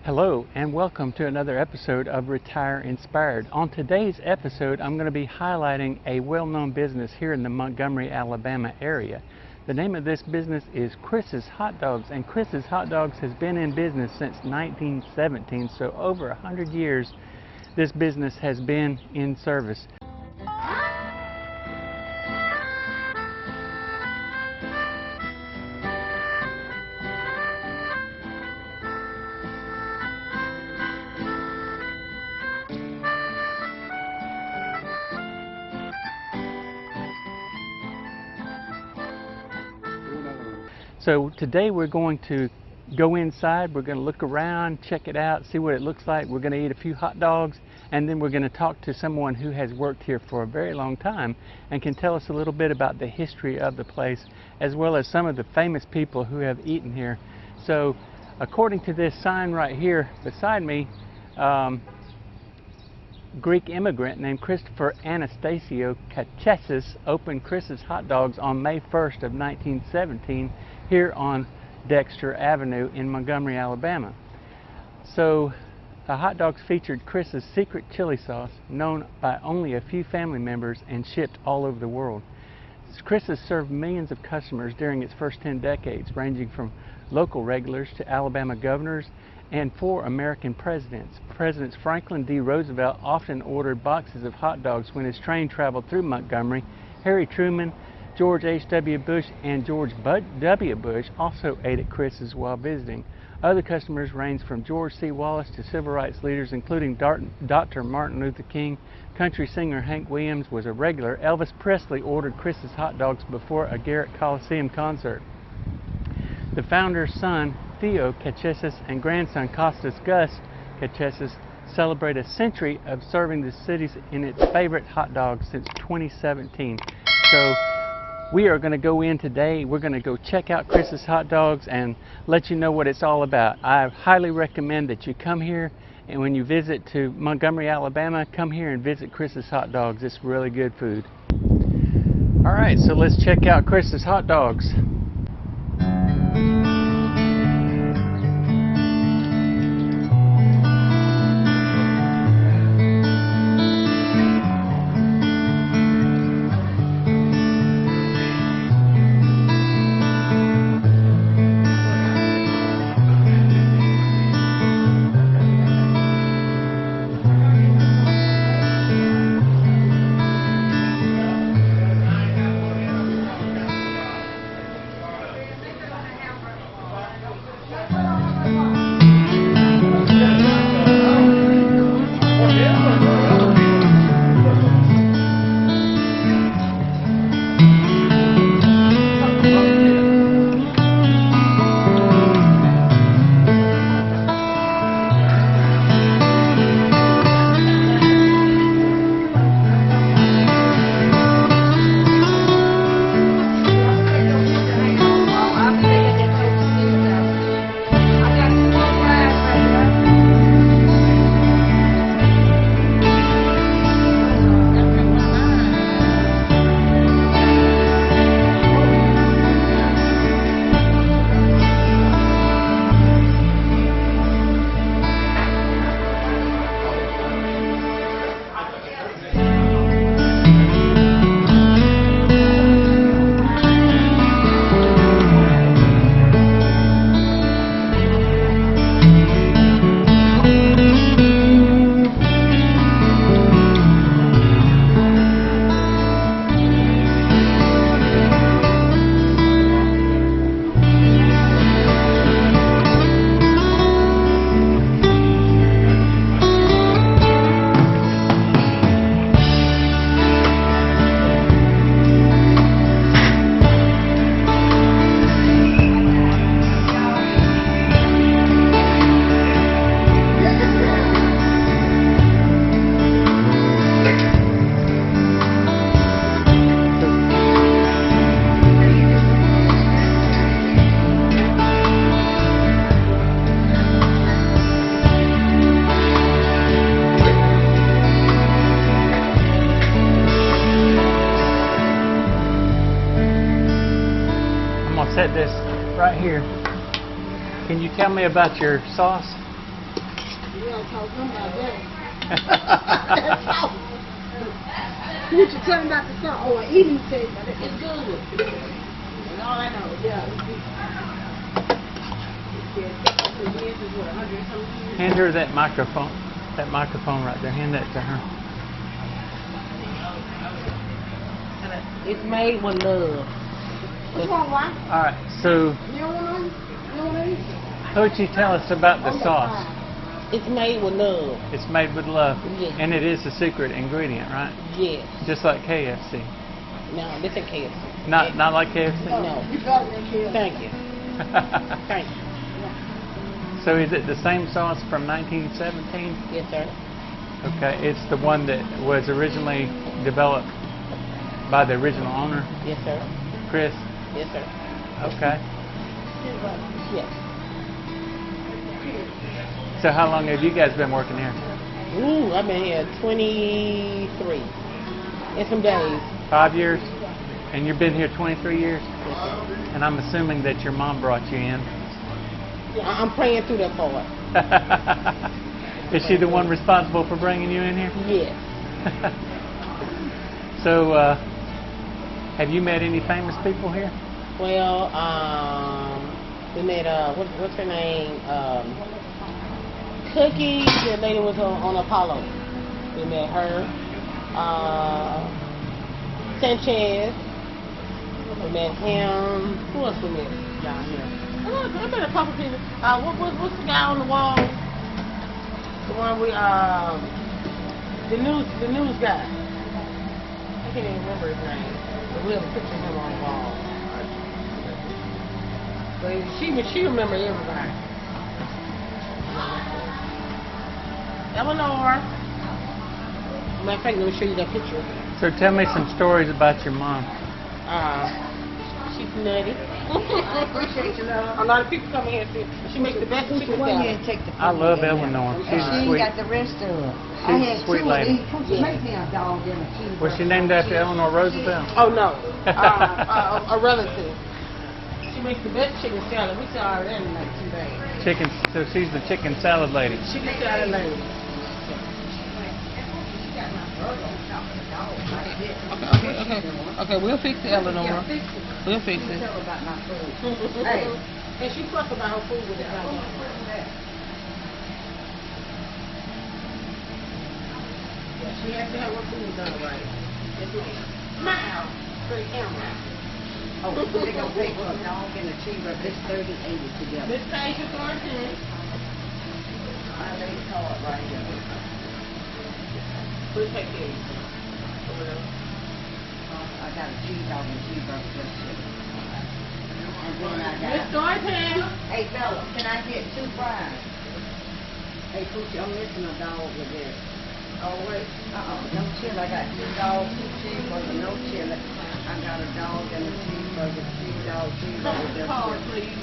Hello and welcome to another episode of Retire Inspired. On today's episode, I'm going to be highlighting a well-known business here in the Montgomery, Alabama area. The name of this business is Chris's Hotdogs, and Chris's Hotdogs has been in business since 1917, so over 100 years this business has been in service. So today we're going to go inside, we're going to look around, check it out, see what it looks like. We're going to eat a few hot dogs, and then we're going to talk to someone who has worked here for a very long time and can tell us a little bit about the history of the place, as well as some of the famous people who have eaten here. So according to this sign right here beside me, Greek immigrant named Christopher Anastasio Kachesis opened Chris's Hotdogs on May 1st of 1917 here on Dexter Avenue in Montgomery, Alabama. So the hot dogs featured Chris's secret chili sauce, known by only a few family members and shipped all over the world. Chris has served millions of customers during its first 10 decades, ranging from local regulars to Alabama governors and 4 American presidents. Presidents Franklin D. Roosevelt often ordered boxes of hot dogs when his train traveled through Montgomery. Harry Truman, George H.W. Bush, and George W. Bush also ate at Chris's while visiting. Other customers ranged from George C. Wallace to civil rights leaders, including Dr. Martin Luther King. Country singer Hank Williams was a regular. Elvis Presley ordered Chris's Hot Dogs before a Garrett Coliseum concert. The founder's son, Theo Kachesis, and grandson Costas Gus Kachesis celebrate a century of serving the cities in its favorite hot dogs since 2017. So we are going to go in today. We're going to go check out Chris's Hot Dogs and let you know what it's all about. I highly recommend that you come here, and when you visit to Montgomery, Alabama, come here and visit Chris's Hot Dogs. It's really good food. All right, so let's check out Chris's Hot Dogs. Set this right here. Can you tell me about your sauce? We don't talk nothing about that. That's all. You should tell him about the song. Oh, eating taste. It's good. That's all I know. Yeah. Hand her that microphone. That microphone right there. Hand that to her. It's made with love. What's wrong, why? All right. So, You don't want to? You don't want to eat? what would you tell us about the sauce? It's made with love. It's made with love. Yes. And it is a secret ingredient, right? Yes. Just like KFC. No, this ain't KFC. Not like KFC? No. You got it, kid. Thank you. Thank you. So is it the same sauce from 1917? Yes, sir. Okay, it's the one that was originally developed by the original owner, Yes, sir. Chris. Yes, sir. Okay. Yes. So how long have you guys been working here? Ooh, I've been here 23. In some days. 5 years? And you've been here 23 years? Yes, sir. And I'm assuming that your mom brought you in. I'm praying through that part. Is she the one responsible for bringing you in here? Yes. So, have you met any famous people here? Well, we met, what's her name? Cookie, the lady was on Apollo. We met her. Sanchez. We met him. Who else we met down here? I met a couple people. What's the guy on the wall? The one we, the news guy. I can't even remember his name. But we have a picture of him on the wall. But she remember everybody. Eleanor. Matter of fact, let me show you that picture. So tell me some stories about your mom. She's nutty. I appreciate you, love. A lot of people come here and see. She makes the best chicken salad. I love Eleanor. She's She ain't sweet. got the rest of them. She's a sweet lady. Make me a dog and a cheeseburger. Was she named after Eleanor Roosevelt? Oh no, a relative. She makes the best chicken salad. We saw her in like 2 days. Chicken. So she's the chicken salad lady. Chicken salad lady. Okay, we'll fix it, Eleanor. We'll fix it. Tell about my food. Hey, and she fuss about her food with it. Yeah, she has to have her food done right. Smile for the camera. Oh, they're going to pay for a dog and a cheeseburger. It's $30.80 together. This page is on 10. I lay the card right here. We'll take care of you. I got a cheese dog and a cheeseburger for the chicken. And then I got... Miss Thornton. Hey, fella, can I get 2 fries? Hey, Poochie, I'm missing a dog over there. Oh, wait. No chili. I got 2 dogs, 2 cheeseburgers, no chili. I got a dog and a cheeseburger, 3 dog cheeseburger. Just Call, chili. please.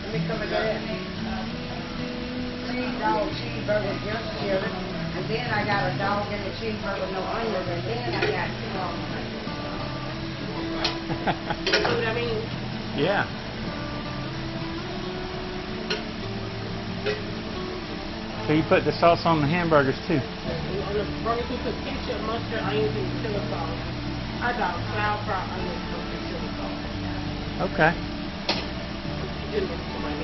Let me come and get it. 3 dog cheeseburgers, just chili. And then I got a dog and a cheeseburger, no onions. And then I got 2 onions. You know what I mean? Yeah. So you put the sauce on the hamburgers too. On the burgers, we put ketchup, mustard, onions, and chili sauce. I got sauerkraut, onions, and chili sauce. Okay. Didn't miss somebody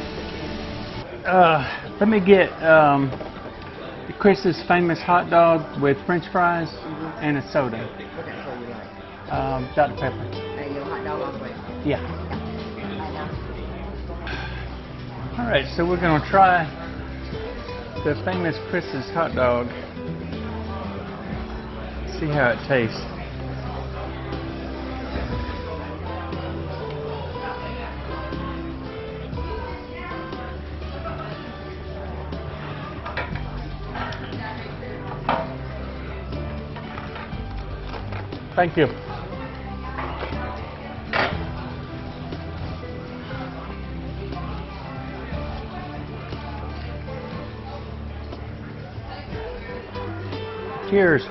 else. Let me get Chris's famous hot dog with French fries and a soda. What that for you like? Dr. Pepper. Hey, your hot dog on the way. Yeah. All right, so we're going to try the famous Chris's hot dog. See how it tastes. Thank you. Cheers.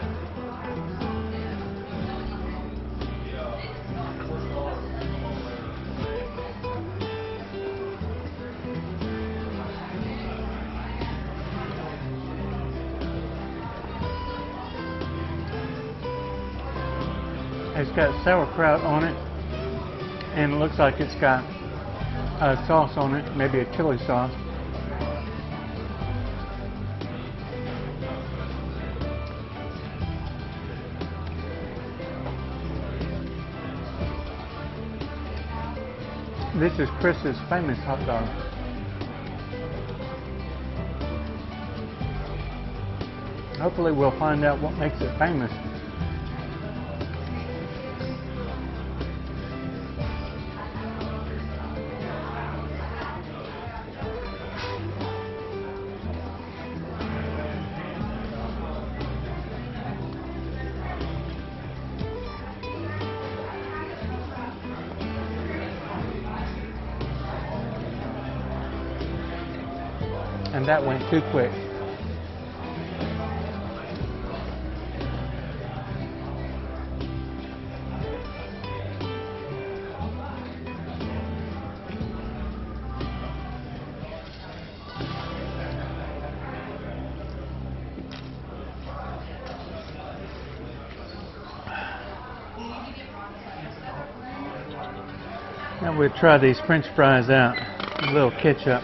It's got sauerkraut on it, and it looks like it's got sauce on it, maybe a chili sauce. This is Chris's famous hot dog. Hopefully we'll find out what makes it famous. And that went too quick. Now we'll try these French fries out. A little ketchup.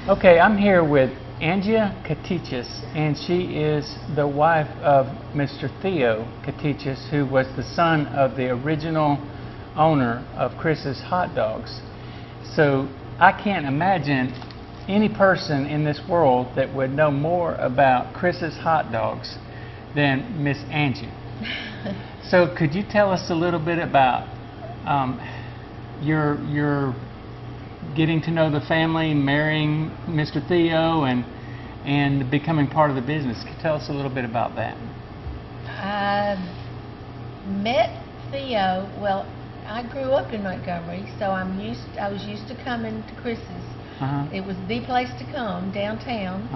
Okay, I'm here with Angia Katichis, and she is the wife of Mr. Theo Katichis, who was the son of the original owner of Chris's Hot Dogs. So I can't imagine any person in this world that would know more about Chris's Hot Dogs than Miss Angie. So could you tell us a little bit about your getting to know the family, marrying Mr. Theo, and becoming part of the business? Could you tell us a little bit about that? I met Theo. Well, I grew up in Montgomery, so I was used to coming to Chris's. It was the place to come downtown,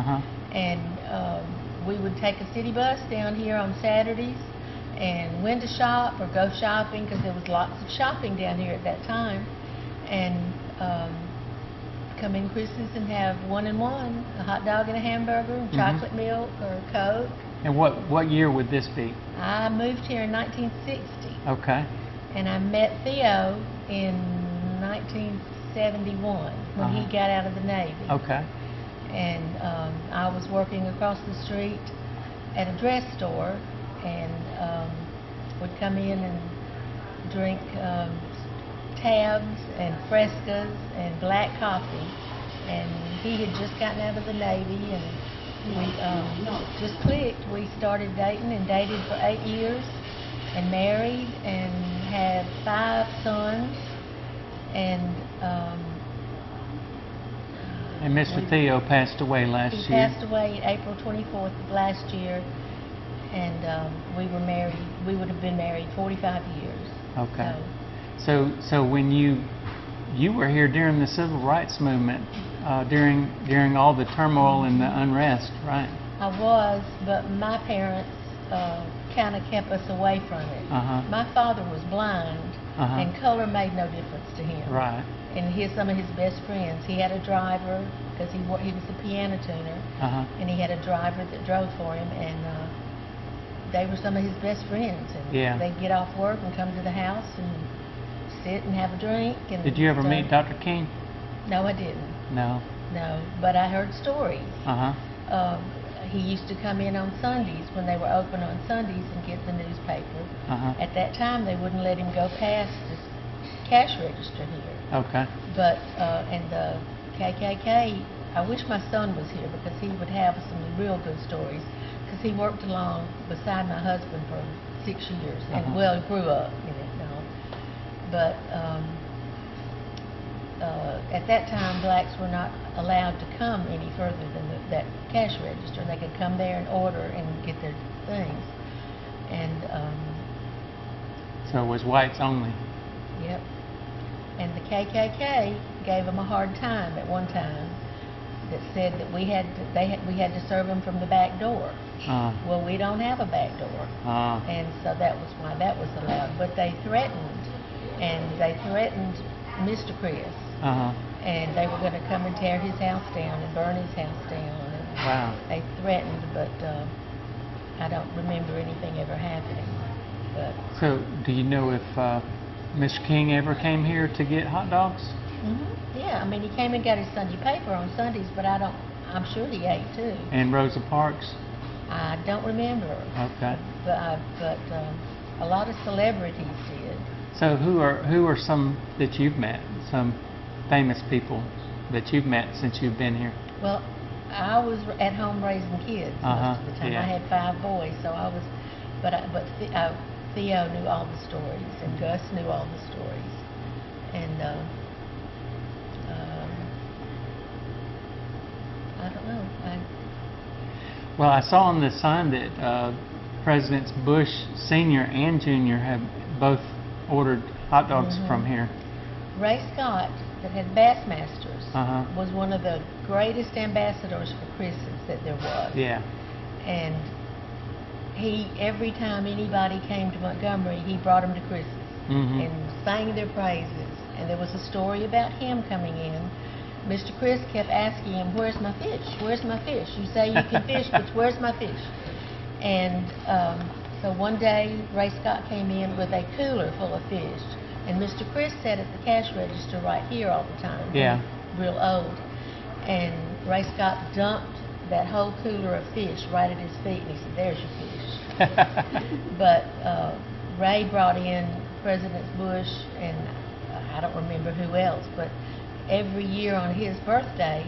and we would take a city bus down here on Saturdays and went to shop or go shopping, because there was lots of shopping down here at that time, and come in Chris's and have one-and-one, a hot dog and a hamburger, and chocolate milk or Coke. And what year would this be? I moved here in 1960. Okay. And I met Theo in 1971 when he got out of the Navy. Okay. And I was working across the street at a dress store, and would come in and drink Tabs and Frescas and black coffee. And he had just gotten out of the Navy, and we just clicked. We started dating and dated for 8 years and married and had 5 sons. And Mr. Theo passed away last year. He passed away April 24th of last year, and we were married. We would have been married 45 years. Okay. So when you were here during the civil rights movement, during all the turmoil and the unrest, right? I was, but my parents kind of kept us away from it. My father was blind, and color made no difference to him. Right. And some of his best friends. He had a driver, because he was a piano tuner, and he had a driver that drove for him, and they were some of his best friends. And they'd get off work and come to the house and sit and have a drink. And did you ever meet Dr. King? No, I didn't. No. No, but I heard stories. He used to come in on Sundays when they were open on Sundays and get the newspaper. At that time, they wouldn't let him go past the cash register here. Okay. But and the KKK, I wish my son was here, because he would have some real good stories, because he worked along beside my husband for 6 years, and well, grew up in it, you know. But at that time, blacks were not allowed to come any further than that cash register. They could come there and order and get their things. And So it was whites only. yep. And the KKK gave them a hard time at one time. That said that we had to serve them from the back door. Well, we don't have a back door, and so that was why that was allowed. But they threatened Mr. Chris, and they were going to come and tear his house down and burn his house down. And Wow. they threatened, but I don't remember anything ever happening. But So do you know if Mr. King ever came here to get hot dogs? yeah, I mean, he came and got his Sunday paper on Sundays, but I'm sure he ate too. And Rosa Parks? I don't remember. Okay. But a lot of celebrities did. So who are some that you've met? Some famous people that you've met since you've been here? Well, I was at home raising kids most of the time. Yeah. I had 5 boys, so I was. But Theo knew all the stories, and Gus knew all the stories, and I don't know. Well, I saw on the sign that Presidents Bush Sr. and Jr. have both ordered hot dogs from here. Ray Scott, that had Bassmasters, Uh-huh. was one of the greatest ambassadors for Chris's that there was. Yeah. And every time anybody came to Montgomery, he brought them to Chris's and sang their praises. And there was a story about him coming in. Mr. Chris kept asking him, "Where's my fish? Where's my fish? You say you can fish, but where's my fish?" And so one day, Ray Scott came in with a cooler full of fish. And Mr. Chris sat at the cash register right here all the time. Yeah. Real old. And Ray Scott dumped that whole cooler of fish right at his feet, and he said, "There's your fish." But Ray brought in President Bush, and I don't remember who else, but every year on his birthday,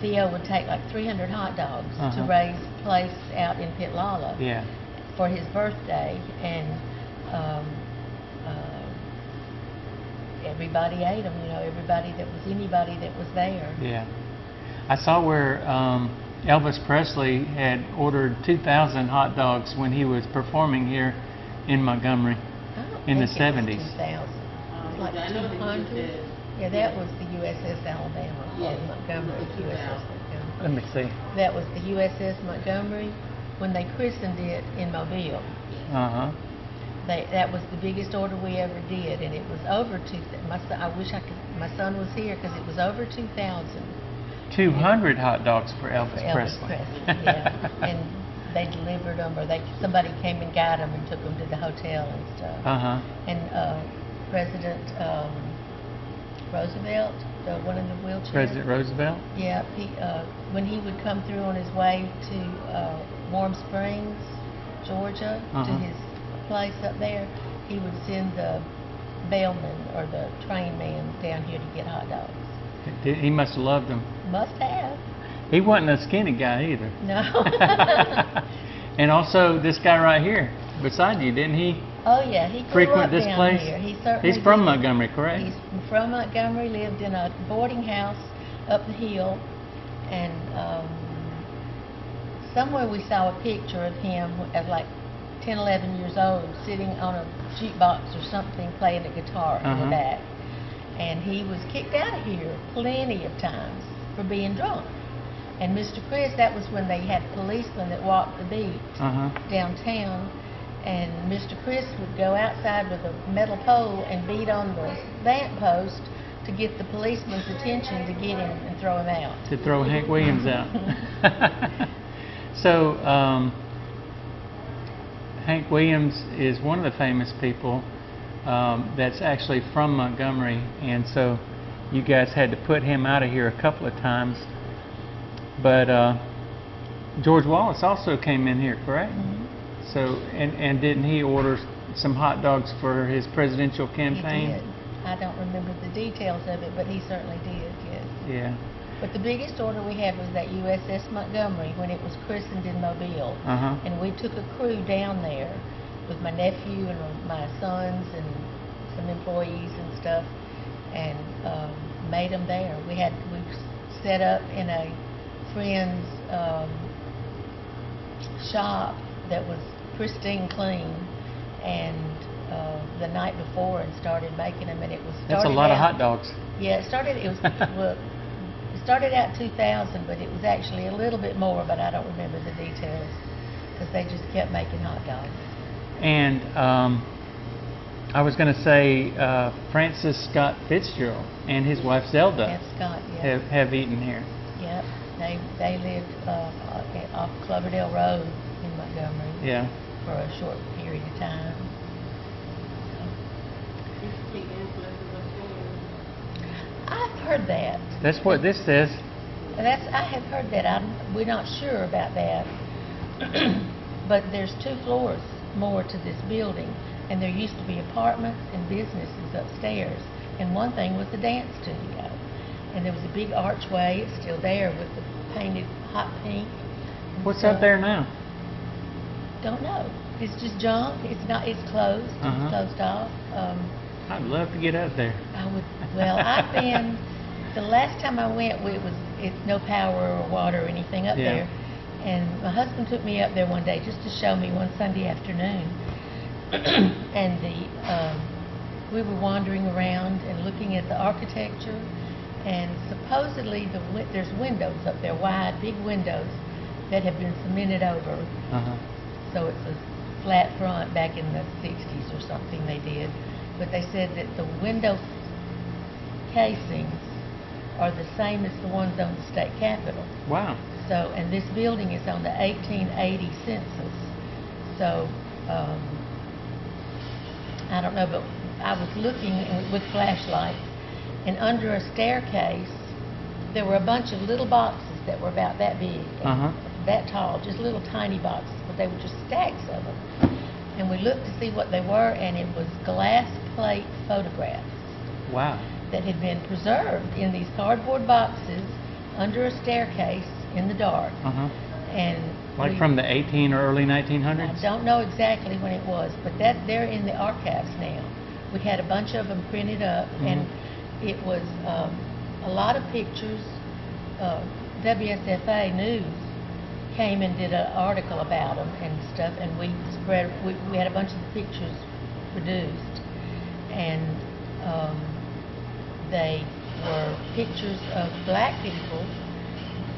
Theo would take like 300 hot dogs to Ray's place out in Pitlala Yeah. for his birthday, and everybody ate them. You know, anybody that was there. Yeah. I saw where Elvis Presley had ordered 2,000 hot dogs when he was performing here in Montgomery I don't in the think it was 70s. 2,000. Like I know the 200. Yeah, that was the USS Alabama. Yeah. Montgomery, USS Montgomery. Let me see. That was the USS Montgomery when they christened it in Mobile. Uh-huh. That was the biggest order we ever did, and it was over 2,000. My son was here because it was over 2,000. 200 hot dogs for Elvis, For Elvis Presley. yeah. And they delivered them, or somebody came and got them and took them to the hotel and stuff. Uh-huh. And President Roosevelt, the one in the wheelchair. President Roosevelt? Yeah, when he would come through on his way to Warm Springs, Georgia, to his place up there, he would send the bellman or the train man down here to get hot dogs. He must have loved them. Must have. He wasn't a skinny guy either. No. And also this guy right here beside you, didn't he Oh yeah, he grew frequent up this down place? here. He certainly He's from did. Montgomery, correct? He's from Montgomery, lived in a boarding house up the hill, and somewhere we saw a picture of him at like 10, 11 years old, sitting on a jukebox or something, playing a guitar in the back. And he was kicked out of here plenty of times for being drunk. And Mr. Chris, that was when they had policemen that walked the beat downtown. And Mr. Chris would go outside with a metal pole and beat on the lamp post to get the policeman's attention to get him and throw him out. To throw Hank Williams out. So, Hank Williams is one of the famous people that's actually from Montgomery, and so you guys had to put him out of here a couple of times. But George Wallace also came in here, correct? So, and didn't he order some hot dogs for his presidential campaign? He did. I don't remember the details of it, but he certainly did, yes. Yeah. But the biggest order we had was that USS Montgomery when it was christened in Mobile. And we took a crew down there with my nephew and my sons and some employees and stuff. And made them there. We set up in a friend's shop that was pristine clean, and the night before, and started making them, and it was That's a lot of hot dogs. Yeah, it was well, it started out 2,000, but it was actually a little bit more, but I don't remember the details because they just kept making hot dogs. And I was going to say Francis Scott Fitzgerald and his wife Zelda And Scott, yeah. have eaten here. Yep, they lived off Cloverdale Road in Montgomery. Yeah. For a short period of time. I've heard that. That's what this says. I have heard that. We're not sure about that. But there's 2 floors more to this building, and there used to be apartments and businesses upstairs, and one thing was the dance studio. And there was a big archway, it's still there, with the painted hot pink. What's up there now? Don't know. It's just junk. It's closed. It's closed off. I'd love to get up there. I've been, the last time I went, it's no power or water or anything up there. And my husband took me up there one day just to show me one Sunday afternoon. And we were wandering around and looking at the architecture, and supposedly there's windows up there, wide, big windows that have been cemented over. So it's a flat front. Back in the 60s or something they did. But they said that the window casings are the same as the ones on the state capitol. Wow. So, and this building is on the 1880 census. So, I don't know, but I was looking with flashlights, and under a staircase, there were a bunch of little boxes that were about that big, that tall, just little tiny boxes, but they were just stacks of them. And we looked to see what they were, and it was glass plate photographs. Wow. That had been preserved in these cardboard boxes under a staircase in the dark. And like from the 18 or early 1900s? I don't know exactly when it was, but they're in the archives now. We had a bunch of them printed up, and it was a lot of pictures. WSFA News came and did an article about them and stuff, and we had a bunch of the pictures produced, and they were pictures of black people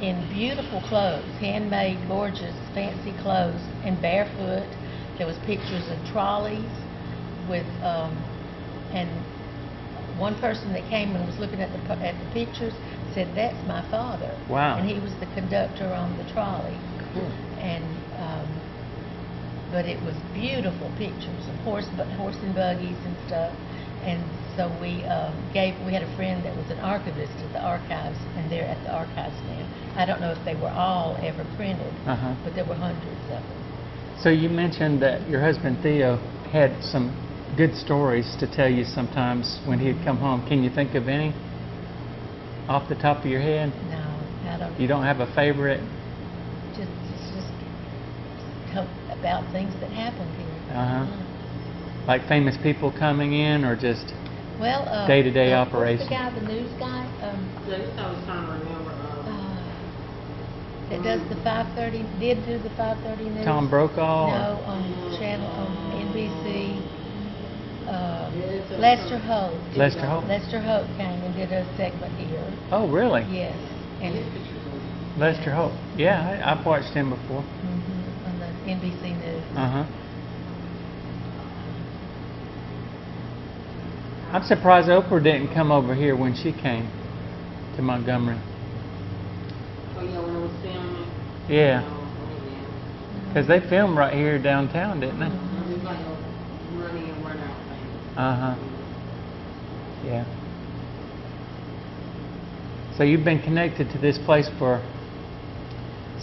in beautiful clothes, handmade, gorgeous, fancy clothes, and barefoot. There was pictures of trolleys with, and one person that came and was looking at the pictures said, "That's my father." Wow. And he was the conductor on the trolley. Cool. And but it was beautiful pictures of horse and buggies and stuff. And so we had a friend that was an archivist at the archives, and they're at the archives now. I don't know if they were all ever printed, but there were hundreds of them. So you mentioned that your husband Theo had some good stories to tell you sometimes when he'd come home. Can you think of any off the top of your head? No, I don't. You don't have a favorite? It's just about things that happened here. Like famous people coming in, or just well, day-to-day what's operation? the guy, the news guy? I was trying to remember. That does the 5:30. Did do the 5:30 news. Tom Brokaw? No, on NBC. Lester Holt. Lester Holt? Lester Holt came and did a segment here. Oh, really? Yes. And Lester Holt. Yeah, I've watched him before. on the NBC News. I'm surprised Oprah didn't come over here when she came to Montgomery. Oh, yeah, when it was filming? Yeah. Because they filmed right here downtown, didn't they? It was like a running and run out thing. Yeah. So you've been connected to this place for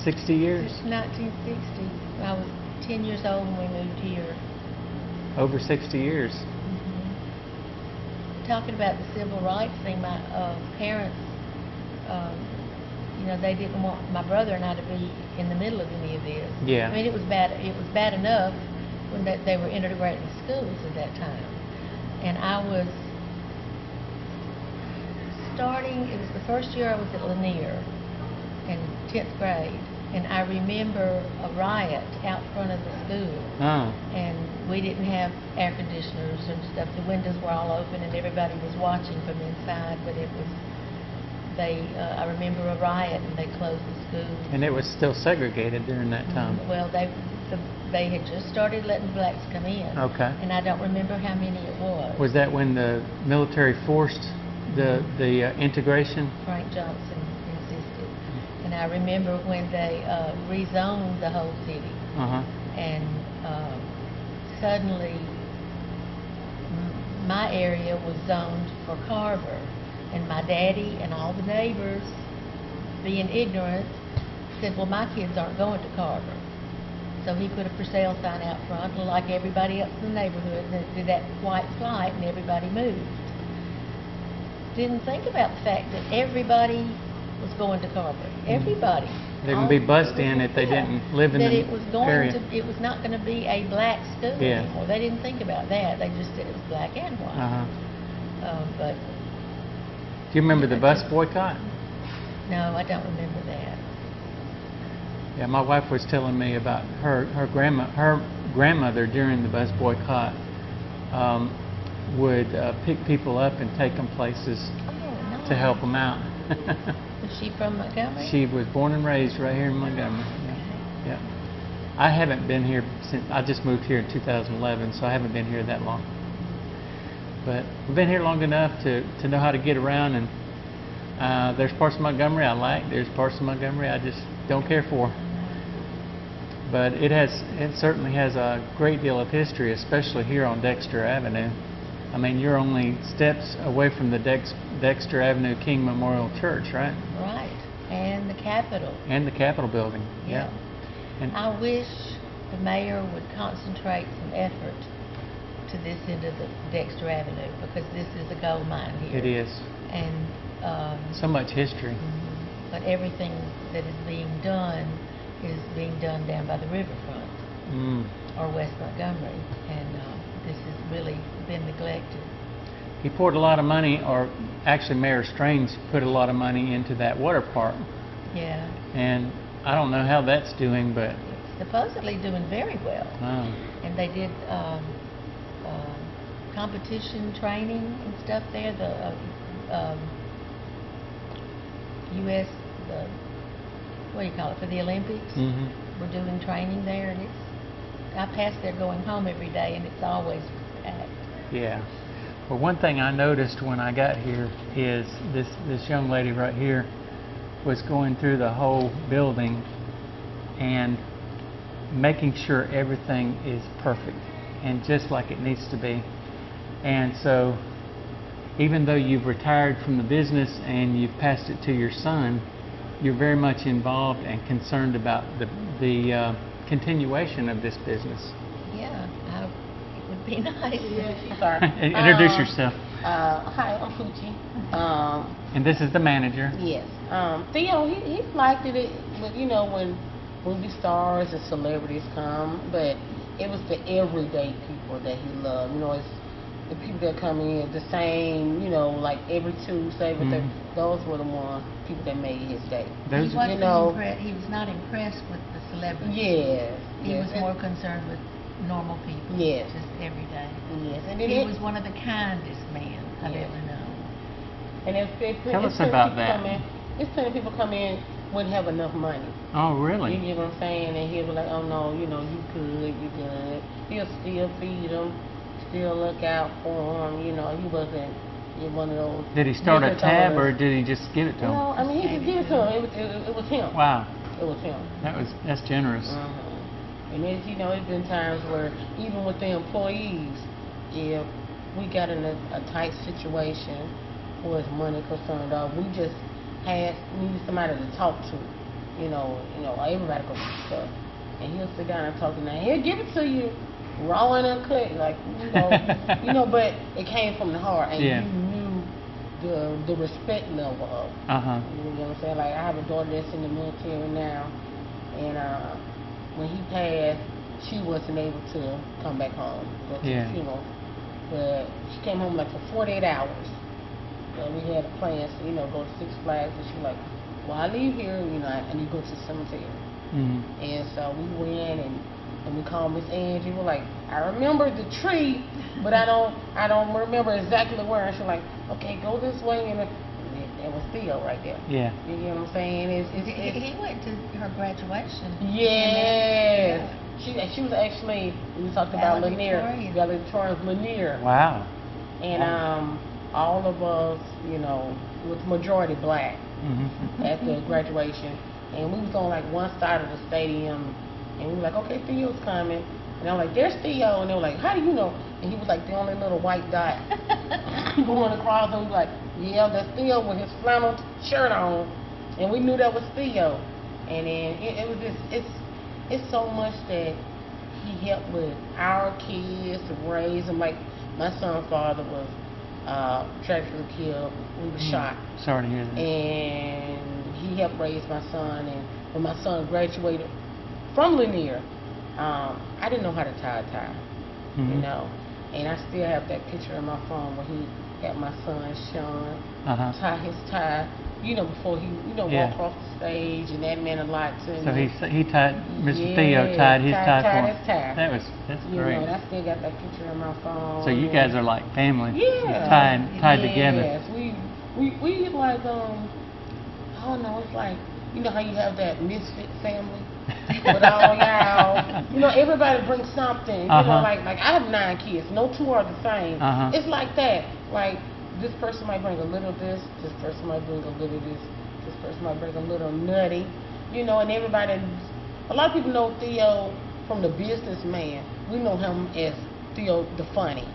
60 years? Since 1960. I was 10 years old when we moved here. Over 60 years. Talking about the civil rights thing, my parents, they didn't want my brother and I to be in the middle of any of this. Yeah. I mean, it was bad enough when they were integrating schools at that time. And I was starting, it was the first year I was at Lanier in 10th grade, and I remember a riot out front of the school. Oh. And we didn't have air conditioners and stuff. The windows were all open and everybody was watching from inside, but it was, I remember a riot and they closed the school. And it was still segregated during that time. Well, they had just started letting blacks come in. Okay. And I don't remember how many it was. Was that when the military forced the integration? Frank Johnson insisted. And I remember when they rezoned the whole city. Uh-huh. And suddenly my area was zoned for Carver. And my daddy and all the neighbors, being ignorant, said, well, my kids aren't going to Carver. So he put a for sale sign out front, like everybody else in the neighborhood, and did that white flight, and everybody moved. Didn't think about the fact that everybody was going to Carver. Everybody. They would be buzzed in if they didn't live in that the it was going area. it was not going to be a black school Yeah. anymore. They didn't think about that. They just said it was black and white. Uh-huh. But Do you remember the bus boycott? no, I don't remember that. Yeah, my wife was telling me about her grandmother during the bus boycott would pick people up and take them places Oh, no. to help them out. Was she from Montgomery? She was born and raised right here in Montgomery. Yeah. Yeah. I haven't been here since I just moved here in 2011, so I haven't been here that long. But I've been here long enough to know how to get around, and there's parts of Montgomery I like. There's parts of Montgomery I just don't care for. But it certainly has a great deal of history, especially here on Dexter Avenue. I mean, you're only steps away from the Dexter Avenue King Memorial Church, right? Right. And the Capitol. And the Capitol building. Yeah. And I wish the mayor would concentrate some effort to this end of the Dexter Avenue, because this is a gold mine here. it is. And So much history. but everything that is being done down by the riverfront or West Montgomery, and this has really been neglected. He poured a lot of money, or actually Mayor Strange put a lot of money into that water park. Yeah. And I don't know how that's doing, but It's supposedly doing very well. And they did competition training and stuff there. The U.S. What do you call it, for the Olympics? We're doing training there, and I pass there going home every day, and it's always packed. yeah. Well, one thing I noticed when I got here is this young lady right here was going through the whole building and making sure everything is perfect and just like it needs to be. And so even though you've retired from the business and you've passed it to your son, you're very much involved and concerned about the continuation of this business. Yeah, it would be nice. Sorry. Introduce yourself. Hi, I'm Poochie. And this is the manager. Yes. Theo, he liked it, but you know, when movie stars and celebrities come, but it was the everyday people that he loved. You know, it's the people that come in the same, you know, like every Tuesday, but those were the people that made his day. Those, He wasn't you know, he was not impressed with the celebrities. Yes. He yes. was more concerned with normal people. Yes. Just every day. Yes. And then He was one of the kindest men I've Yes. ever known. And Tell us about that. There's plenty of people come in wouldn't have enough money. Oh, really? You get what I'm saying? And he'll be like, oh no, you know, you good. He'll still feed them, still look out for them. You know, he wasn't one of those. Did he start a tab different or did he just give it to him? No, I mean, he just give it to him. It was him. Wow. It was him. That's generous. And it's, you know, it's been times where even with the employees, if we got in a tight situation where it's money concerned, we just needed somebody to talk to. You know, everybody goes through stuff, and he'll sit down and talk to you. Now he'll give it to you raw and uncut, like but it came from the heart, and Yeah. you knew the respect level of. You know what I'm saying? Like I have a daughter that's in the military now, and when he passed, she wasn't able to come back home. Go to the funeral. But she came home like for 48 hours. and we had plans to, go to Six Flags, and she was like, well, I leave here, I need to go to the cemetery. And so we went and we called Miss Angie. We're like, I remember the tree, but I don't remember exactly where. And she's like, okay, go this way, and it was Theo right there. Yeah. You know what I'm saying? He went to her graduation. Yes. She was actually, we talked about Lanier, Valedictorian. Lanier. Wow. And all of us, was majority black at the graduation. And we was on like one side of the stadium, and we were like, okay, Theo's coming. And I'm like, there's Theo. And they were like, how do you know? And he was like the only little white dot going across. And we were like, yeah, that's Theo with his flannel shirt on. And we knew that was Theo. And then it was just, it's so much that he helped with our kids to raise them. Like my son's father was tragically killed. We were shot. Sorry to hear that. And he helped raise my son. And when my son graduated from Lanier, I didn't know how to tie a tie, and I still have that picture in my phone where he had my son Sean tie his tie, before he, walked across the stage, and that meant a lot to me. So he tied, Mr. Theo tied his tie for him. His tie. That's great. And I still got that picture in my phone. So you guys are like family. Yeah. Tied together. Yes, we like I don't know. It's like how you have that misfit family. With all y'all, everybody brings something. Like I have 9 kids. No 2 are the same. It's like that. Like this person might bring a little this person might bring a little this person might bring a little nutty. And everybody. A lot of people know Theo from the businessman. We know him as Theo the funny.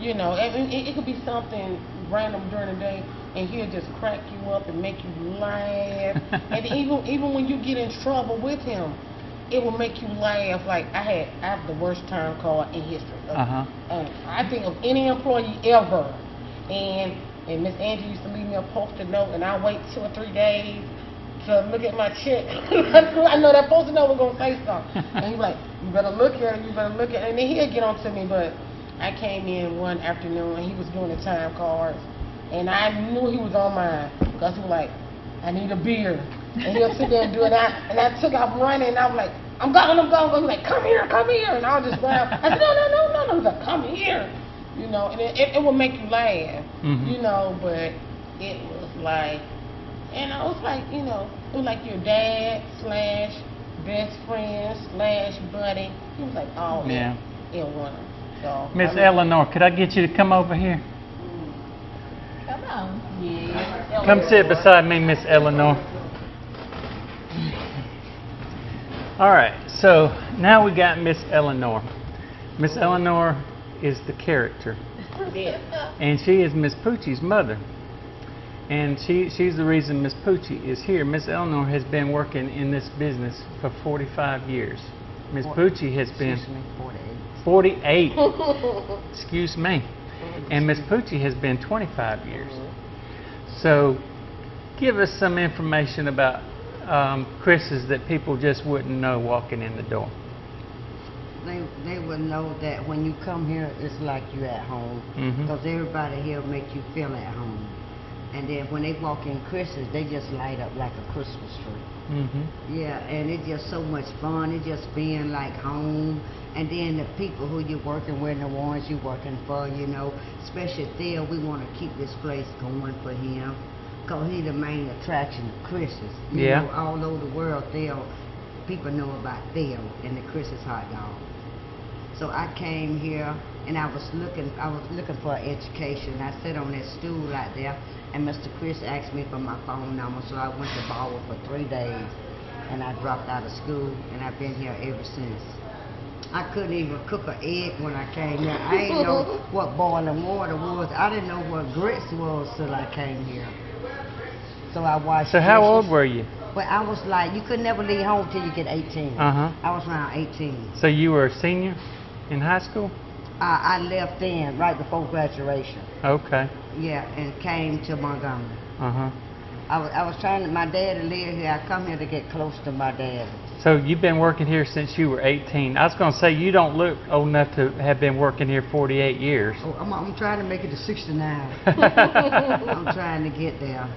It could be something random during the day, and he'll just crack you up and make you laugh. And even when you get in trouble with him, it will make you laugh. Like I have the worst time card in history. I think of any employee ever. And Miss Angie used to leave me a post-it note, and I wait 2 or 3 days to look at my check. I know that post-it note was gonna say something. And he's like, you better look at it, and then he'll get on to me. But I came in one afternoon, and he was doing the time cards, and I knew he was on mine, because he was like, I need a beer. And he'll sit there and do it. And I took off running, and I was like, I'm going. He was like, come here. And I was just running. I said, no. He was like, come here. And it will make you laugh, but it was like, it was like your dad / best friend / buddy. He was like all that in one. So, Miss Eleanor, could I get you to come over here? Come on. Yeah. Come sit beside me, Miss Eleanor. All right, so now we got Miss Eleanor. Miss Eleanor is the character, and she is Miss Poochie's mother, and she's the reason Miss Poochie is here. Miss Eleanor has been working in this business for 45 years. Miss Poochie has been 48. Excuse me. And Miss Poochie has been 25 years. So give us some information about Chris's that people just wouldn't know walking in the door. They would know that when you come here, it's like you're at home, because everybody here make you feel at home. And then when they walk in Chris's, they just light up like a Christmas tree. Yeah, and it's just so much fun. It's just being like home. And then the people who you're working with, the ones you're working for, especially Theo, we want to keep this place going for him, because he's the main attraction of Chris's. You know, all over the world, Theo, people know about Theo and the Chris's hot dog. So I came here, and I was looking for education. I sat on that stool out there, and Mr. Chris asked me for my phone number, so I went to borrow for 3 days, and I dropped out of school, and I've been here ever since. I couldn't even cook an egg when I came here. I didn't know what boiling water was. I didn't know what grits was till I came here. So I washed So how dishes. old were you? Well, I was like, you could never leave home till you get 18. I was around 18. So you were a senior in high school? I left then, right before graduation. Okay. Yeah, and came to Montgomery. I was trying to, my daddy live here. I come here to get close to my daddy. So you've been working here since you were 18. I was going to say you don't look old enough to have been working here 48 years. Oh, I'm trying to make it to 69. I'm trying to get there.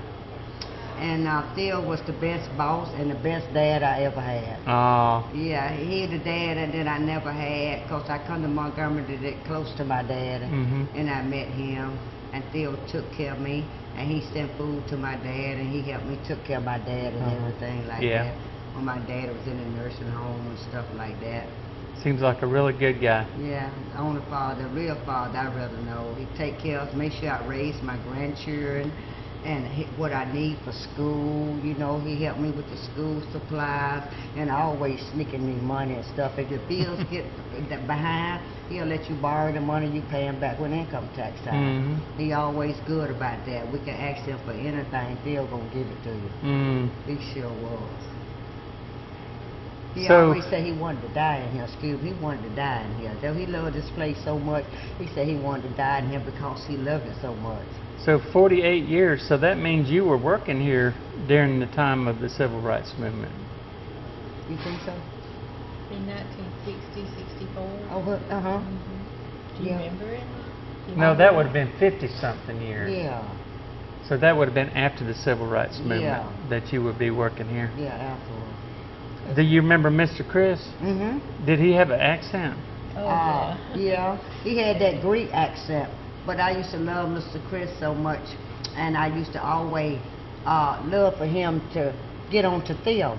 And Theo was the best boss and the best dad I ever had. Oh. Yeah, he the dad that I never had, because I come to Montgomery to get close to my dad, and I met him, and Theo took care of me, and he sent food to my dad, and he helped me took care of my dad and everything like that. When my dad was in a nursing home and stuff like that. Seems like a really good guy. Yeah, the only father, the real father I rather know. He take care of, make sure I raise my grandchildren, and what I need for school. You know, he helped me with the school supplies, and always sneaking me money and stuff. If the bills get behind, he'll let you borrow the money, you pay him back when income tax time. He always good about that. We can ask him for anything, Theo gonna give it to you. He sure was. He always said he wanted to die in here. Excuse me, he wanted to die in here. Though he loved this place so much, he said he wanted to die in here because he loved it so much. So 48 years, so that means you were working here during the time of the Civil Rights Movement. You think so? In 1960, 64. Oh, Do you remember it? No, that would have been 50-something years. Yeah. So that would have been after the Civil Rights Movement that you would be working here. Yeah, afterwards. Do you remember Mr. Chris? Did he have an accent? Oh, yeah, he had that Greek accent. But I used to love Mr. Chris so much, and I used to always love for him to get on to Theo.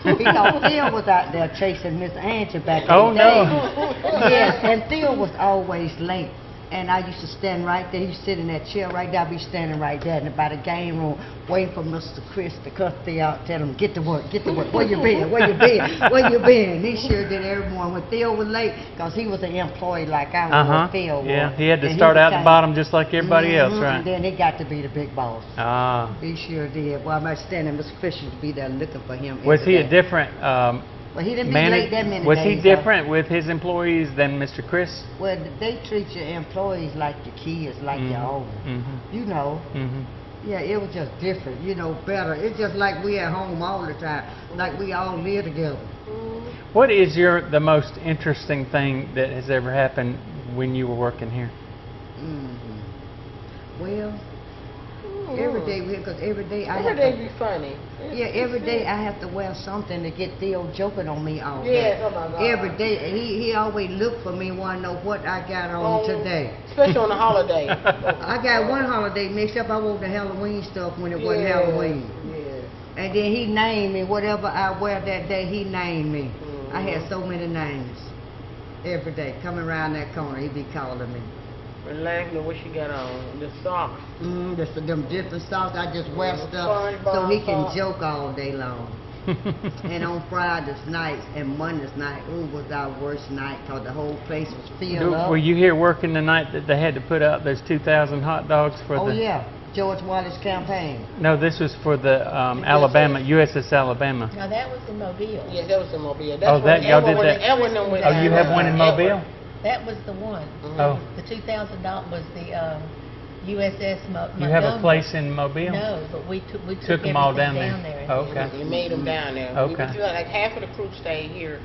Because Theo was out there chasing Miss Angie back in the day. Yes, and Theo was always late. And I used to stand right there. He used to sit in that chair right there. I'd be standing right there in by the game room, waiting for Mr. Chris to cut Theo out, tell him, get to work, get to work. Where you been? Where you been? Where you been? He sure did every morning. When Theo was late, because he was an employee like I was, Theo was. Yeah, he had to start out the bottom just like everybody else, right? And then he got to be the big boss. Ah. He sure did. Well, I'm standing, Mr. Chris used to be there looking for him. Was he a different well, he didn't be late that many Was days. he different with his employees than Mr. Chris? Well, they treat your employees like your kids, like your own. You know. Yeah, it was just different, you know, better. It's just like we at home all the time, like we all live together. What is the most interesting thing that has ever happened when you were working here? Well, every day, because every day I Every day be funny. Yeah, every day I have to wear something to get Theo joking on me all day. Yes, oh my God. Every day, he always look for me, want to know what I got on today. Especially on the holiday. I got one holiday mixed up. I wore the Halloween stuff when it wasn't Halloween. Yeah. And then he named me, whatever I wear that day, he named me. I had so many names. Every day, coming around that corner, he be calling me. Relax, know what she got on. The socks. Them different socks. I just wear stuff so he can joke all day long. And on Fridays nights and Mondays night, it was our worst night because the whole place was filled up. Were you here working the night that they had to put out those 2,000 hot dogs for the... Oh yeah, George Wallace campaign. No, this was for the Alabama, USS Alabama. No, that was in Mobile. Yes, that was in Mobile. That's Oh, that y'all did that? Oh, you have one in Mobile? That was the one. Oh. The $2,000 was the USS Montgomery. You have a place in Mobile? No, but we took them all down there. there. Oh, okay. We made them down there. Okay. Like half of the crew stayed here,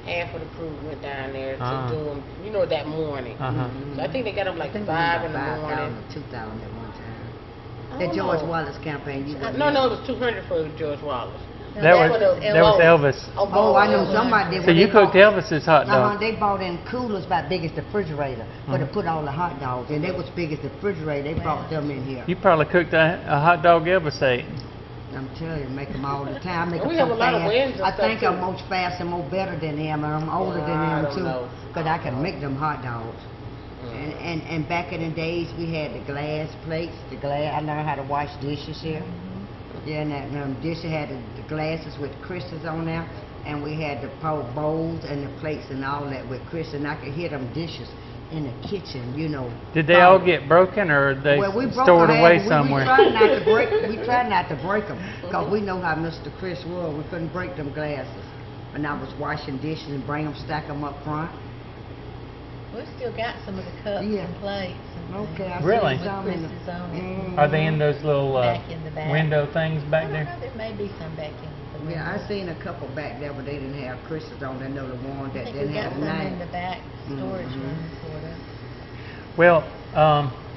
half of the crew went down there to do them, you know, that morning. So I think they got them like 5 in the morning. 2,000 at one time. The George Wallace campaign. No, it was 200 for George Wallace. No, That was Elvis. Oh, I know somebody did. So you cooked Elvis's hot dog? They bought in coolers about big as the refrigerator, but to put all the hot dogs in. They was big as the refrigerator. They brought them in here. You probably cooked a hot dog Elvis ate. I'm telling you, make them all the time. Make We them have so a lot of fast. wins and I stuff, think too. I'm more fast and more better than him, and I'm older than I him don't too, know. because I can make them hot dogs. And back in the days, we had the glass plates. I learned how to wash dishes here. Yeah, and that dishes had the glasses with crystals on there, and we had the bowls and the plates and all that with crystals, and I could hear them dishes in the kitchen, you know. Did they all get broken, or they we broke stored them away half, somewhere? We tried not to break them, because we know how Mr. Chris was. We couldn't break them glasses. And I was washing dishes and bring them, stack them up front. We still got some of the cups and plates and Okay, I Really? see some in the... Chris's on it. Are they in those little Back in the back. window things back I don't there? know, there may be some back in the Yeah, I window. seen a couple back there, but they didn't have Chris's on. They know the one I that think we didn't got have some in name. the back storage Mhm. room, sort of. Well,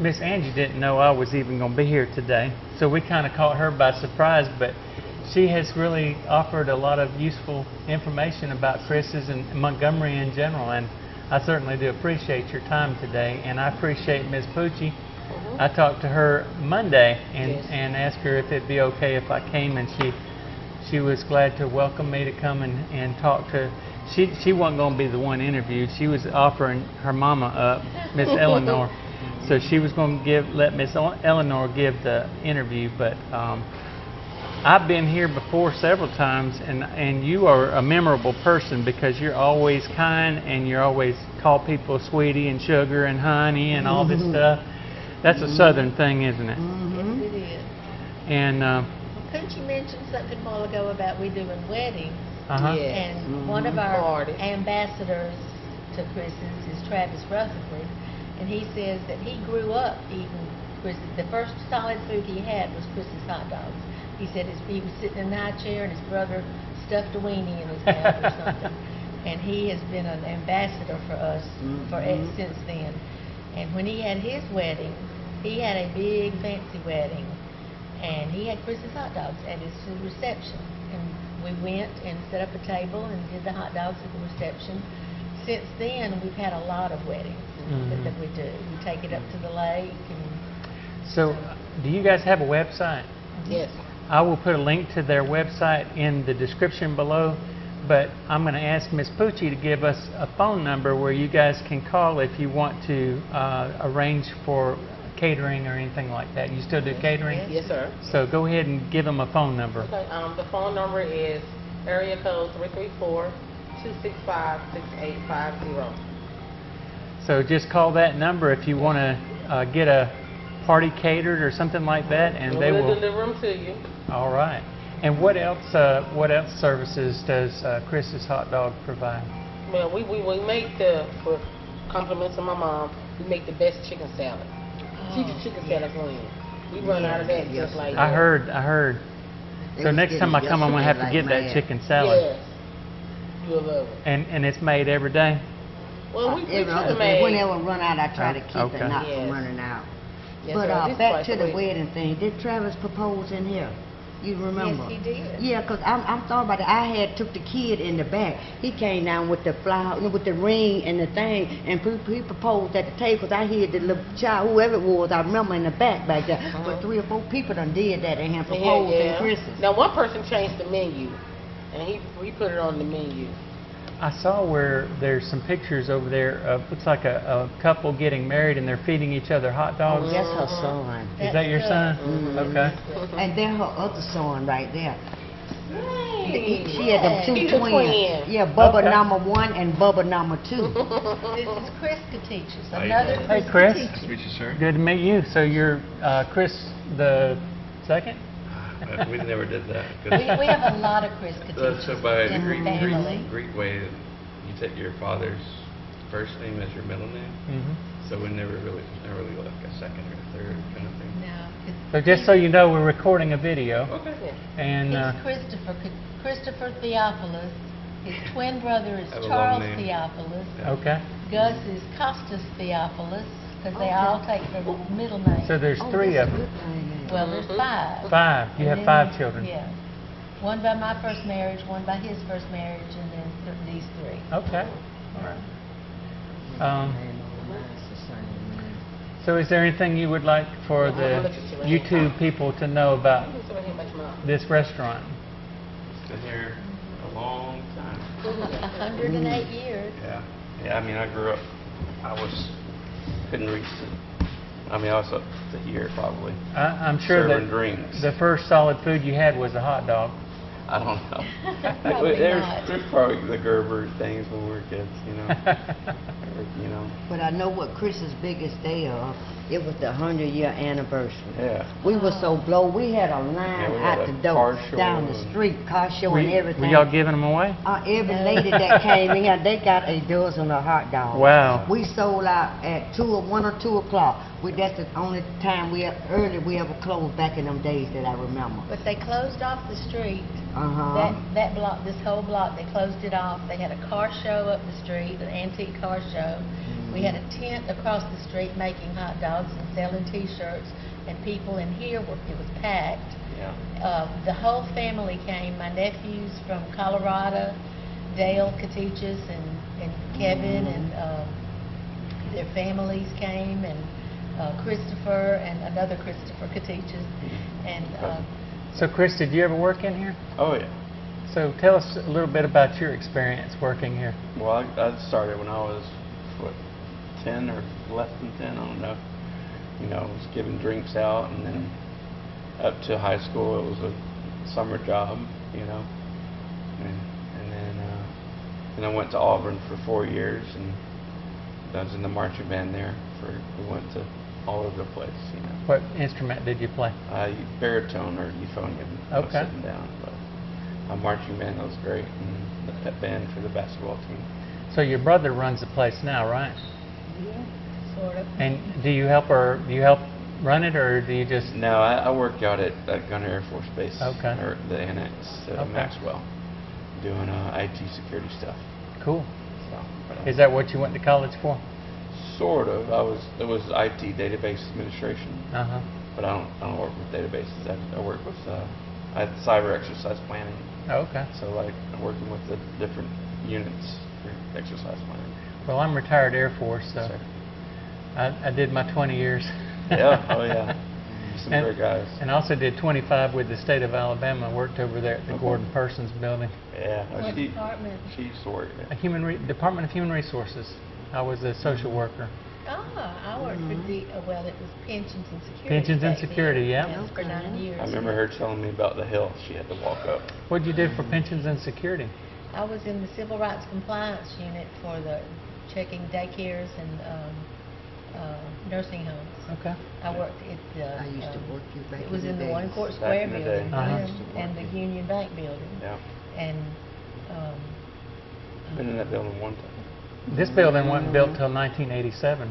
Miss Angie didn't know I was even going to be here today, so we kind of caught her by surprise, but she has really offered a lot of useful information about Chris's and Montgomery in general, and I certainly do appreciate your time today, and I appreciate Ms. Pucci. I talked to her Monday and asked her if it'd be okay if I came, and she was glad to welcome me to come and talk to. She wasn't going to be the one interviewed. She was offering her mama up, Miss Eleanor. So she was going to let Miss Eleanor give the interview, but I've been here before several times, and you are a memorable person because you're always kind and you always call people sweetie and sugar and honey and all this stuff. That's a Southern thing, isn't it? Yes, it is. And Couldn't you mention something a while ago about we doing weddings? Yeah. And one of our Party. ambassadors to Chris's is Travis Rutherford, and he says that he grew up eating Chris's. The first solid food he had was Chris's hot dogs. He said he was sitting in a high chair and his brother stuffed a weenie in his mouth or something. And he has been an ambassador for us since then. And when he had his wedding, he had a big fancy wedding, and he had Chris's hot dogs at his reception. And we went and set up a table and did the hot dogs at the reception. Since then, we've had a lot of weddings that we do. We take it up to the lake. And so, do you guys have a website? Yes. I will put a link to their website in the description below, but I'm going to ask Ms. Pucci to give us a phone number where you guys can call if you want to arrange for catering or anything like that. You still do catering? Yes, sir. So go ahead and give them a phone number. Okay, the phone number is area code 334-265-6850. So just call that number if you want to get a party catered or something like that, and they We'll will. deliver them to you. All right. And what else services does Chris's Hot Dog provide? Well, we make for compliments of my mom, we make the best chicken salad. Teacher chicken salad queen. We run out of that just like I that. heard. They So was next time I getting come, I'm going to have to yesterday get like that mad. chicken salad. Yes. You'll love it. And it's made every day? Well, we Every try other to day. make. Whenever it run out, I try to keep Okay. it not Yes. from running out. Yes, But sir. This back twice to a the week. wedding thing, did Travis propose in here? You remember? yes, he did. Yeah, 'cause I'm thought about it. I had took the kid in the back. He came down with the flower, with the ring and the thing, and he proposed at the table. 'Cause I heard the little child, whoever it was, I remember in the back there. But 3 or 4 people done did that and had proposed in Christmas. Now one person changed the menu, and he put it on the menu. I saw where there's some pictures over there of, looks like a couple getting married and they're feeding each other hot dogs. That's her son. Is that your son? Okay. And then her other son right there. Hey. She had them 2 He's a twins. twin. Yeah, Bubba Okay. number 1 and Bubba number 2. This is Chris Katichis, How you another doing? Hey, Chris. Chris. Nice to meet you, sir. Good to meet you. So you're Chris the second? We never did that. We have a lot of Chris That's Katichis by in the family. Greek way. You take your father's first name as your middle name. Mm-hmm. So we never really like a second or third kind of thing. No, 'cause So just so you know, we're recording a video. Okay. And he's Christopher Theophilus. His twin brother is Have a long Charles name. Theophilus. okay. Gus is Costas Theophilus, because they all take the middle name. So there's 3 of them. Well, there's 5. 5. You have And 5 then- children. Yeah. One by my first marriage, one by his first marriage, and then these 3. Okay. All right. So is there anything you would like for the YouTube people to know about this restaurant? It's been here a long time. 108 years. Yeah. Yeah. I mean, I grew up. Couldn't reach I was up to here probably. I'm sure Serving that drinks. the first solid food you had was a hot dog. I don't know. Probably there's not. probably the Gerber things when we were kids, you know. But I know what Chris's biggest day of. It was the 100-year anniversary. Yeah. We were so blown. We had a line Yeah, we had out a the door, car show down the and- street, car show Were and everything. y'all giving them away? Every lady that came in, they got a dozen of hot dogs. Wow. We sold out at 1 or 2 o'clock. That's the only time we ever closed back in them days that I remember. But they closed off the street. Uh-huh. That block, this whole block, they closed it off. They had a car show up the street, an antique car show. We had a tent across the street making hot dogs and selling T-shirts, and people in here it was packed. Yeah. The whole family came. My nephews from Colorado, Dale Katichas and Kevin, and their families came, and Christopher and another Christopher Katichas, and. So, Chris, did you ever work in here? Oh yeah. So, tell us a little bit about your experience working here. Well, I started when I was, what, 10 or less than 10, I don't know. You know, I was giving drinks out, and then up to high school it was a summer job, you know. And then I went to Auburn for 4 years, and I was in the marching band there. We went to all over the place, you know. What instrument did you play? Baritone or euphonium. I was sitting down, but a marching band, that was great, and the pep band for the basketball team. So your brother runs the place now, right? Yeah, sort of. And do you help run it, or do you just? No, I work out at Gunner Air Force Base, Okay. or the annex at Maxwell, doing IT security stuff. Cool. So, Is that what you went to college for? Sort of. It was IT, database administration. Uh-huh. But I don't work with databases. I work with I had cyber exercise planning. Oh, okay. So like I'm working with the different units for exercise planning. Well, I'm retired Air Force, so Sure. I did my 20 years. Yeah. Oh yeah. Some And- great guys. And I also did 25 with the state of Alabama. I worked over there at the Okay. Gordon Persons building. Yeah. What department? She used to work there. Department of Human Resources. I was a social worker. I worked for it was pensions and security. Pensions and back then. security, yeah. Yes, for 9 years. I remember her telling me about the hill she had to walk up. What did you do for pensions and security? I was in the Civil Rights Compliance Unit for the checking daycares and nursing homes. Okay. I worked at the. I used to work you back It was in in the the One days. Court Back Square in the building day. Uh-huh. and the Union Bank building. Yeah. And Been in that building one time. This building wasn't built till 1987.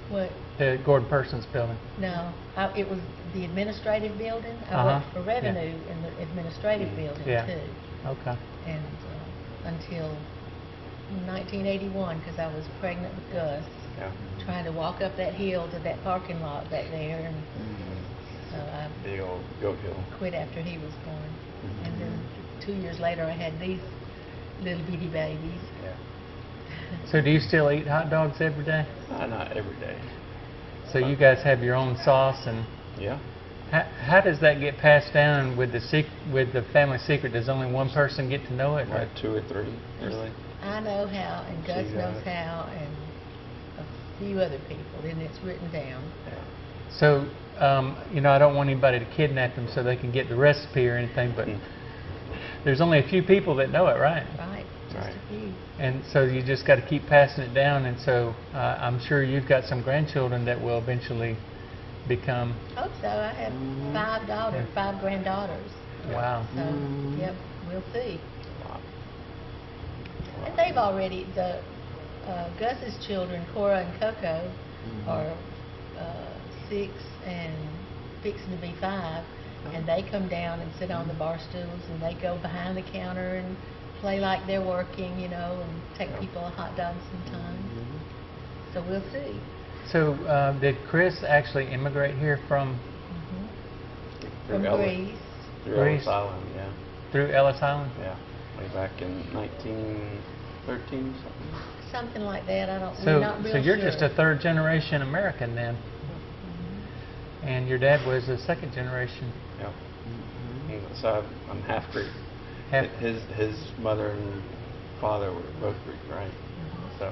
what? The Gordon Persons building. No, it was the administrative building. I Uh-huh. worked for revenue in the administrative building Yeah. too. Okay. And until 1981, because I was pregnant with Gus, Yeah. trying to walk up that hill to that parking lot back there, and so I Big old goat hill. quit after he was born. And then 2 years later, I had these little bitty babies. Yeah. So do you still eat hot dogs every day? Not every day. So you guys have your own sauce, and Yeah. how does that get passed down with the family secret? Does only one person get to know it? or- Like 2 or 3, really. I know how, and Gus She knows does. how, and a few other people, and it's written down. Yeah. So, I don't want anybody to kidnap them so they can get the recipe or anything, but there's only a few people that know it, right? Right, just Right. a few. And so you just got to keep passing it down, and so I'm sure you've got some grandchildren that will eventually become, Hope so. I have 5 daughters, 5 granddaughters. wow. So, yep, we'll see. Wow. And they've already, Gus's children, Cora and Coco, are 6 and fixing to be 5, and they come down and sit on the bar stools, and they go behind the counter and play like they're working, and take people a hot dog sometimes. So we'll see. So did Chris actually immigrate here from From Greece. Through Greece. Ellis Island, yeah. through Ellis Island? Yeah. Way back in 1913 something. Something like that. We're So, not real so you're sure. just a third generation American then, and your dad was a second generation. Yeah. So I'm half Greek. Half- His mother and father were both Greek, right? So,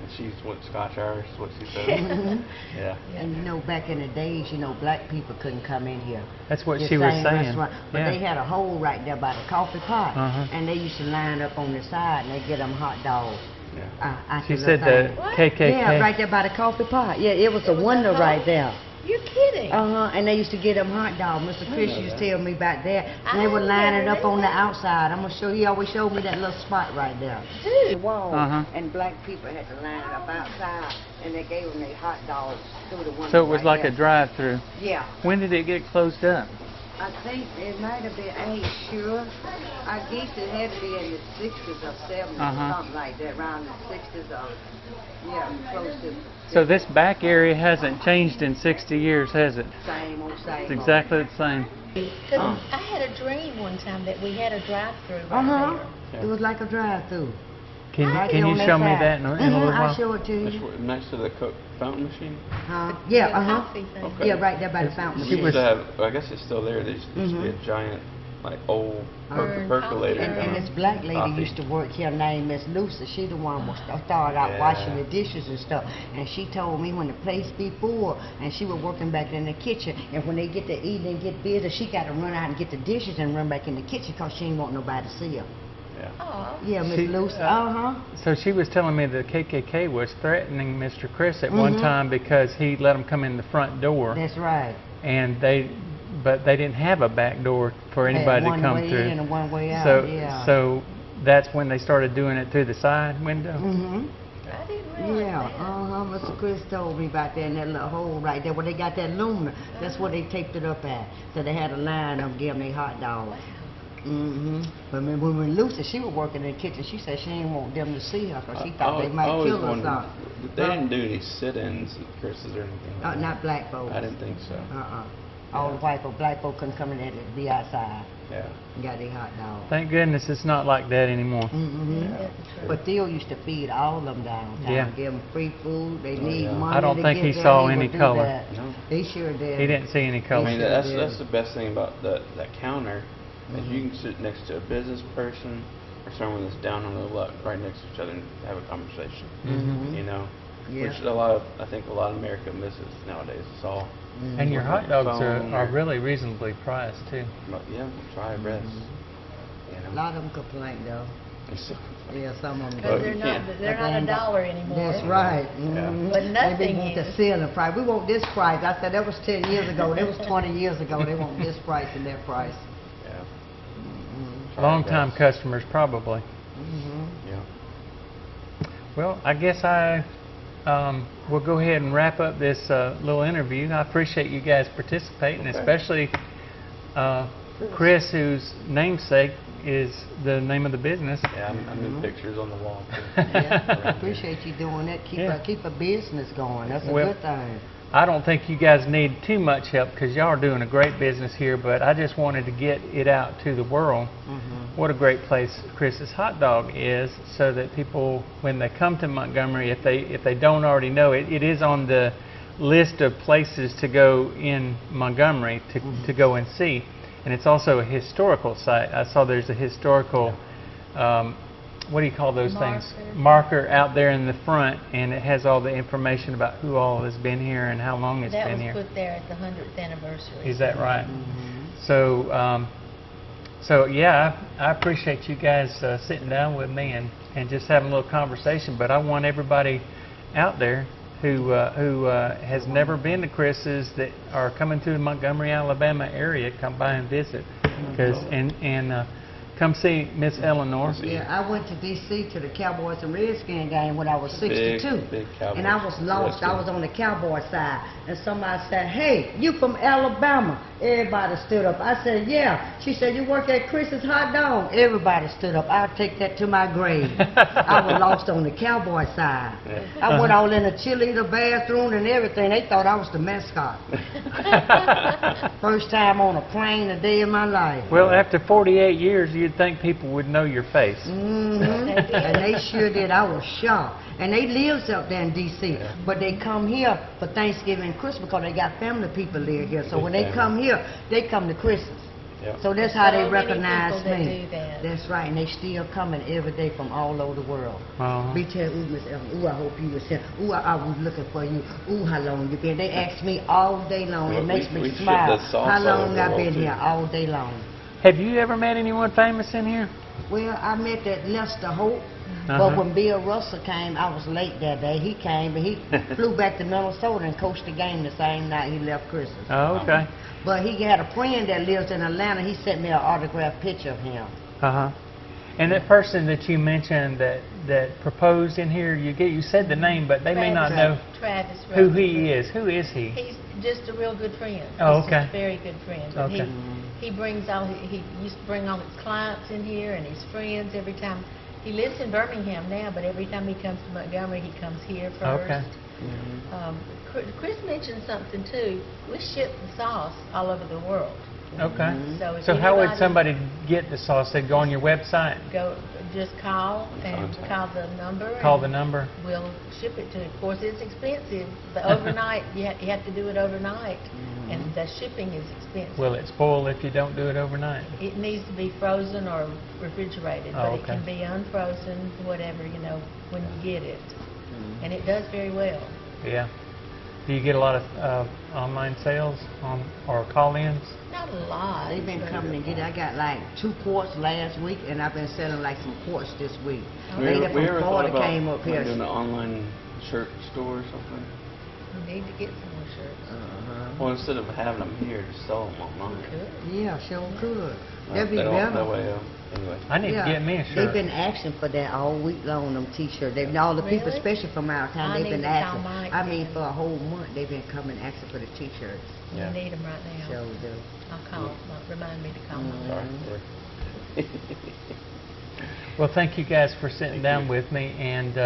and she's Scotch Irish, is what she said. Yeah. And back in the days, black people couldn't come in here. That's what This she was same saying. restaurant. But Yeah. they had a hole right there by the coffee pot, Uh-huh. and they used to line up on the side, and they get them hot dogs. Yeah. Out She the said little the thing. What? KKK. Yeah, right there by the coffee pot. Yeah, it was a was a window hole? right there. You're kidding. And they used to get them hot dogs. Mr. Chris know used to that. tell me about that. I And they would line it never up on knew the that. outside. I'm gonna show you. He always showed me that little spot right there. Dude. The wall. Uh-huh. And black people had to line it up outside and they gave them their hot dogs through the window. So it was right like there. a drive-through. Yeah. When did it get closed up? I think it might have been, I ain't sure. I guess it had to be in the 60s or 70s or something like that, around the 60s or, yeah, close to So this back area hasn't changed in 60 years, has it? same old, same It's old. exactly the same. 'Cause I had a dream one time that we had a drive-through right there. It was like a drive-through. Can you show me that in a little I'll while? show it to That's you. next to the Coke fountain machine? Yeah, Coffee thing. Okay. Yeah, right there by the fountain We machine. used to have, well, I guess it's still there, there used to be a giant, like, old percolator. And this black lady coffee. used to work here named Miss Lucy. She the one was started out washing the dishes and stuff. And she told me when the place be full, and she was working back in the kitchen, and when they get to eating and get busy, she got to run out and get the dishes and run back in the kitchen because she ain't want nobody to see her. Yeah. Oh. Yeah, Miss She- Lucy. So she was telling me the KKK was threatening Mr. Chris at one time because he let them come in the front door, That's right. and but they didn't have a back door for anybody to come One way through. in and one way out. So yeah. so that's when they started doing it through the side window. I didn't realize Yeah, that. Mr. Chris told me about that in that little hole right there where they got that aluminum. That's where they taped it up at. So they had a line of giving their hot dogs. But when Lucy, she was working in the kitchen, she said she didn't want them to see her because she thought they might kill her or something. They didn't do any sit-ins at Chris's or anything like that. Not black folks. I didn't think so. All the white folks, black folks couldn't come in there to be outside Yeah. and got their hot dogs. Thank goodness it's not like that anymore. But Theo used to feed all of them downtown. Yeah. Give them free food. They need yeah. money. I don't to think get he there. saw He any would do color. that. No. He sure did. He didn't see any I color. mean, sure that's did. the best thing about that counter is you can sit next to a business person or someone that's down on their luck right next to each other and have a conversation. You know, Yeah. which I think a lot of America misses nowadays. It's all. And your hot dogs phone are or- really reasonably priced too. But yeah, try your best. A You know. lot of them complain though. So- Yeah, some of them. Well, Because you can't. they're not a dollar anymore. That's right. But They nothing want the is. ceiling price. We want this price. I said that was 10 years ago. That was 20 years ago. They want this price and that price. Yeah. Try your Long-time best. customers probably. Yeah. Well, I guess we'll go ahead and wrap up this little interview. I appreciate you guys participating, especially Chris, whose namesake is the name of the business. Yeah, I'm in pictures on the wall too. Yeah, appreciate you doing that. Keep a business going. That's a Well, good thing. I don't think you guys need too much help because y'all are doing a great business here, but I just wanted to get it out to the world what a great place Chris's Hot Dog is, so that people, when they come to Montgomery, if they don't already know it, it is on the list of places to go in Montgomery to go and see. And it's also a historical site. I saw there's a historical, what do you call those things? Marker out there in the front, and it has all the information about who all has been here and how long it's That been was here. put there at the 100th anniversary. Is that right? So, so yeah, I appreciate you guys sitting down with me and just having a little conversation. But I want everybody out there who has never been to Chris's, that are coming to the Montgomery, Alabama area, come by and visit, and come see Miss Eleanor. Yeah, I went to D.C. to the Cowboys and Redskins game when I was 62. Big Cowboys. And I was lost. I Redskins. was on the Cowboy side. And somebody said, "Hey, you from Alabama?" Everybody stood up. I said, "Yeah." She said, "You work at Chris's Hot Dog?" Everybody stood up. I'll take that to my grave. I was lost on the Cowboy side. Yeah. I went all in the cheerleader bathroom and everything. They thought I was the mascot. First time on a plane a day in my life. Well, after 48 years, you'd think people would know your face. And they sure did. I was shocked. And they lives up there in D.C., but they come here for Thanksgiving and Christmas because they got family people live here. So when they come here, they come to Christmas. Yep. So that's how they So many recognize people that me. do that. That's right, and they still coming every day from all over the world. Be tell, ooh, Miss Ellen, ooh, I hope you was here. Ooh, I was looking for you. Ooh, how long you been? They ask me all day long. Well, It makes we me ship smile. the sauce How all long over the I've world, been too. here? All day long. Have you ever met anyone famous in here? Well, I met that Lester Hope, but when Bill Russell came, I was late that day. He came, but he flew back to Minnesota and coached the game the same night he left Christmas. Oh, okay. But he had a friend that lives in Atlanta. He sent me an autographed picture of him. And that person that you mentioned that proposed in here, you said the name, but they may not know Travis who he is. Who is he? He's just a real good friend. Oh, He's okay. just a very good friend. But Okay. he brings all he used to bring all his clients in here and his friends every time. He lives in Birmingham now, but every time he comes to Montgomery, he comes here first. Okay. Chris mentioned something too. We ship the sauce all over the world. Okay. So, if So how would anybody- somebody get the sauce? They'd go on your website, Just call and Contact. call the number. call and the number. We'll ship it to you. Of course, it's expensive. The overnight, you have to do it overnight, and the shipping is expensive. Will it spoil if you don't do it overnight? It needs to be frozen or refrigerated, Oh, but it okay. can be unfrozen, whatever, when you get it. And it does very well. Yeah. Do you get a lot of online sales or call-ins? Not a lot. They've been but- coming and get it. I got like 2 quarts last week, and I've been selling like some quarts this week. We Lady we from ever thought Florida about came up here. doing an online shirt store or something? We need to get some more shirts. Well, instead of having them here, just sell them online. Good. Yeah, sure could. That That'd be that better. way, anyway. I need to get me a shirt. They've been asking for that all week long, them T-shirts. All the people, Really? especially from out of town, I they've need been to call asking. Mike I mean, then. for a whole month, they've been coming asking for the T-shirts. Yeah. We need them right now. So, do. I'll call. Remind me to call. Sorry. Well, thank you guys for sitting down with me, and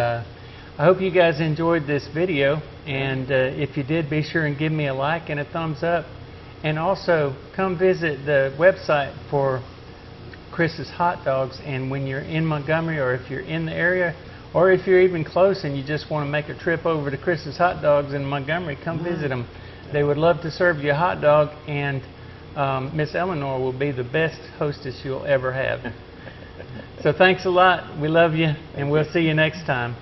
I hope you guys enjoyed this video. And if you did, be sure and give me a like and a thumbs up. And also, come visit the website for Chris's Hot Dogs. And when you're in Montgomery, or if you're in the area, or if you're even close and you just want to make a trip over to Chris's Hot Dogs in Montgomery, come visit them. They would love to serve you a hot dog, and Miss Eleanor will be the best hostess you'll ever have. So thanks a lot. We love you, and we'll see you next time.